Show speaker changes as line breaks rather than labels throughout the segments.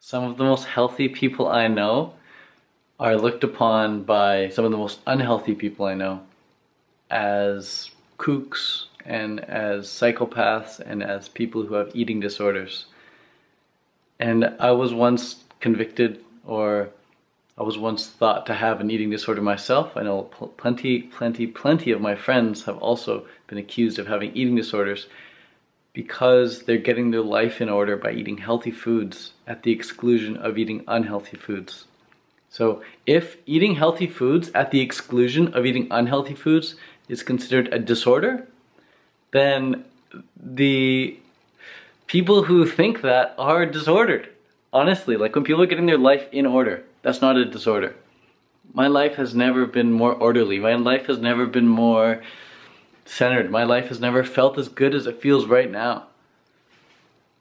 Some of the most healthy people I know are looked upon by some of the most unhealthy people I know as kooks and as psychopaths and as people who have eating disorders. And I was once convicted, or I was once thought to have an eating disorder myself. I know plenty of my friends have also been accused of having eating disorders because they're getting their life in order by eating healthy foods at the exclusion of eating unhealthy foods. So if eating healthy foods at the exclusion of eating unhealthy foods is considered a disorder, then the people who think that are disordered. Honestly, like when people are getting their life in order, that's not a disorder. My life has never been more orderly. My life has never been more centered. My life has never felt as good as it feels right now.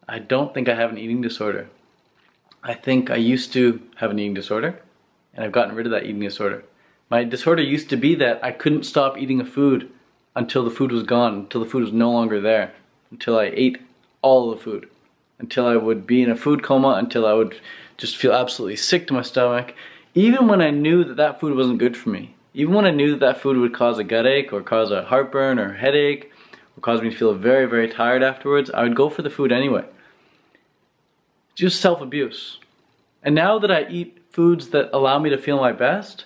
I don't think I have an eating disorder. I think I used to have an eating disorder, and I've gotten rid of that eating disorder. My disorder used to be that I couldn't stop eating a food until the food was gone, until the food was no longer there, until I ate all of the food, until I would be in a food coma, until I would just feel absolutely sick to my stomach, even when I knew that that food wasn't good for me. Even when I knew that that food would cause a gut ache or cause a heartburn or headache or cause me to feel very tired afterwards, I would go for the food anyway. Just self-abuse. And now that I eat foods that allow me to feel my best,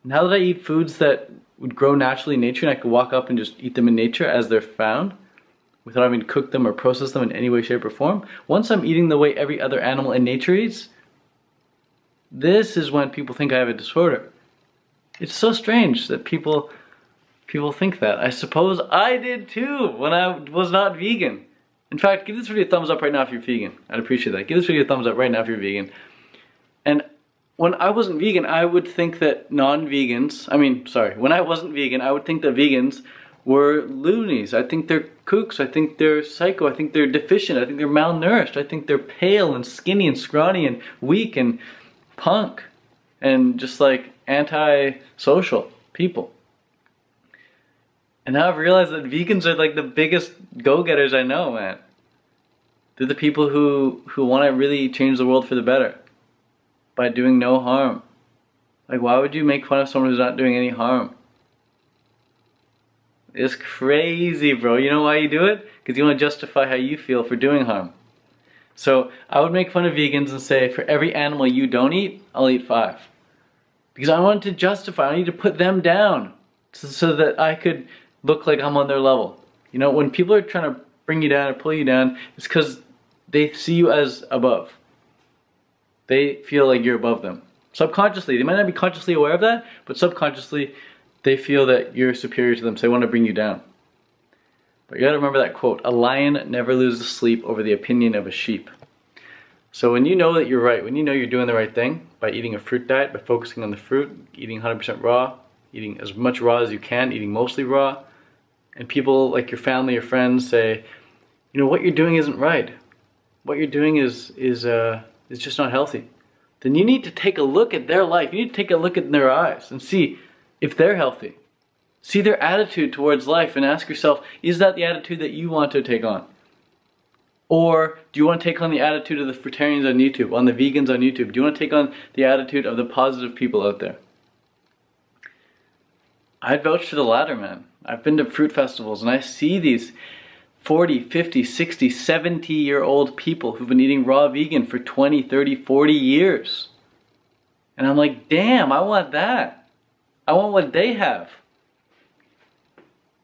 now that I eat foods that would grow naturally in nature and I could walk up and just eat them in nature as they're found, without having to cook them or process them in any way, shape, or form, once I'm eating the way every other animal in nature eats, this is when people think I have a disorder. It's so strange that people think that. I suppose I did too when I was not vegan. In fact, give this video a thumbs up right now if you're vegan. I'd appreciate that. Give this video a thumbs up right now if you're vegan. And when I wasn't vegan, I would think that when I wasn't vegan, I would think that vegans were loonies. I think they're kooks. I think they're psycho. I think they're deficient. I think they're malnourished. I think they're pale and skinny and scrawny and weak and punk and just like anti-social people. And now I've realized that vegans are like the biggest go-getters I know, man. They're the people who want to really change the world for the better by doing no harm. Like, why would you make fun of someone who's not doing any harm? It's crazy, bro. You know why you do it? Because you want to justify how you feel for doing harm. So I would make fun of vegans and say, for every animal you don't eat, I'll eat 5. Because I wanted to justify, I need to put them down so that I could look like I'm on their level. You know, when people are trying to bring you down or pull you down, it's because they see you as above. They feel like you're above them. Subconsciously, they might not be consciously aware of that, but subconsciously they feel that you're superior to them, so they want to bring you down. But you gotta remember that quote, a lion never loses sleep over the opinion of a sheep. So when you know that you're right, when you know you're doing the right thing, by eating a fruit diet, by focusing on the fruit, eating 100% raw, eating as much raw as you can, eating mostly raw, and people like your family or friends say, you know, what you're doing isn't right. What you're doing is just not healthy. Then you need to take a look at their life. You need to take a look at their eyes and see if they're healthy. See their attitude towards life and ask yourself, is that the attitude that you want to take on? Or do you want to take on the attitude of the fruitarians on YouTube, on the vegans on YouTube? Do you want to take on the attitude of the positive people out there? I'd vouch for the latter, man. I've been to fruit festivals and I see these 40, 50, 60, 70-year-old people who've been eating raw vegan for 20, 30, 40 years. And I'm like, damn, I want that. I want what they have.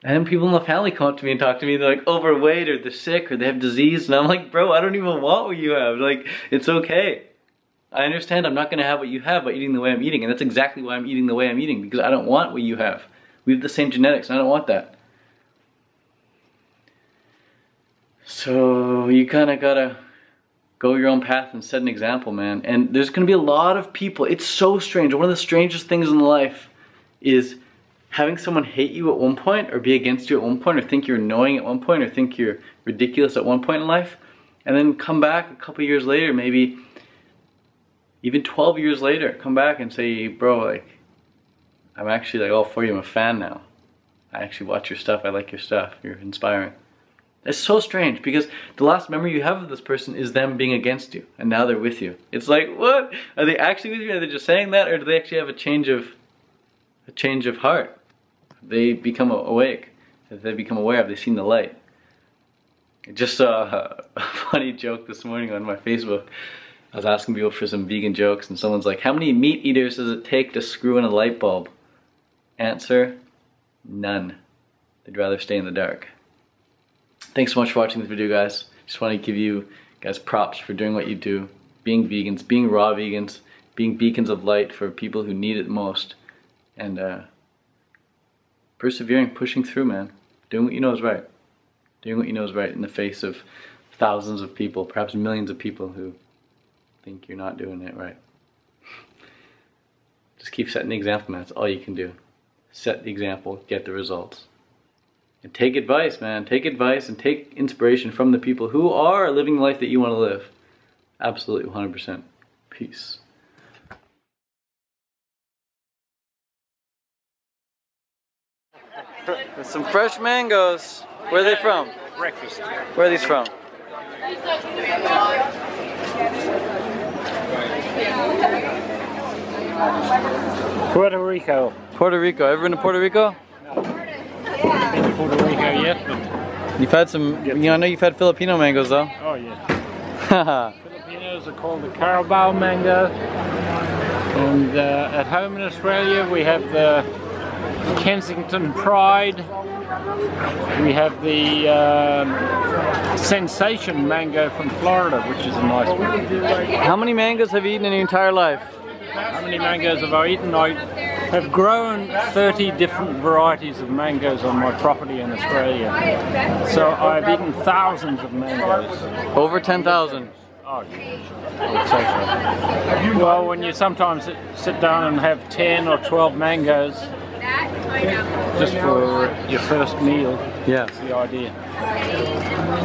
And then people in the family come up to me and talk to me, they're like overweight or they're sick or they have disease. And I'm like, bro, I don't even want what you have. Like, it's okay. I understand I'm not going to have what you have by eating the way I'm eating. And that's exactly why I'm eating the way I'm eating, because I don't want what you have. We have the same genetics and I don't want that. So you kind of gotta go your own path and set an example, man. And there's gonna be a lot of people. It's so strange. One of the strangest things in life is having someone hate you at one point or be against you at one point or think you're annoying at one point or think you're ridiculous at one point in life, and then come back a couple years later, maybe even 12 years later, come back and say, bro, like, I'm actually like all for you. I'm a fan now. I actually watch your stuff. I like your stuff. You're inspiring. It's so strange because the last memory you have of this person is them being against you, and now they're with you. It's like, what? Are they actually with you? Are they just saying that, or do they actually have a change of heart? They become awake. Have they become aware? Have they seen the light? I just saw a funny joke this morning on my Facebook. I was asking people for some vegan jokes, and someone's like, how many meat eaters does it take to screw in a light bulb? Answer, none. They'd rather stay in the dark. Thanks so much for watching this video, guys. Just want to give you guys props for doing what you do. Being vegans, being raw vegans, being beacons of light for people who need it most. And persevering, pushing through, man. Doing what you know is right. Doing what you know is right in the face of thousands of people, perhaps millions of people who think you're not doing it right. Just keep setting the example, man. That's all you can do. Set the example, get the results. And take advice, man. Take advice and take inspiration from the people who are living the life that you want to live. Absolutely, 100%. Peace. There's some fresh mangoes. Where are they from?
Breakfast.
Where are these from?
Puerto Rico.
Puerto Rico. Ever been to Puerto Rico?
Been to Puerto Rico yet, but
You've had some, I know you've had Filipino mangoes though.
oh yeah. Filipinos are called the Carabao mango, and at home in Australia we have the Kensington Pride. We have the Sensation mango from Florida, which is a nice one.
How many mangoes have you eaten in your entire life?
How many mangoes have I eaten? I have grown 30 different varieties of mangoes on my property in Australia. So I've eaten thousands of mangoes.
Over 10,000.
Oh, I would say so. Well, when you sometimes sit down and have 10 or 12 mangoes, just for your first meal,
Yeah.
that's the idea.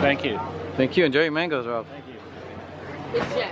Thank you.
Thank you. Enjoy your mangoes, Rob.
Thank you.
Good shit.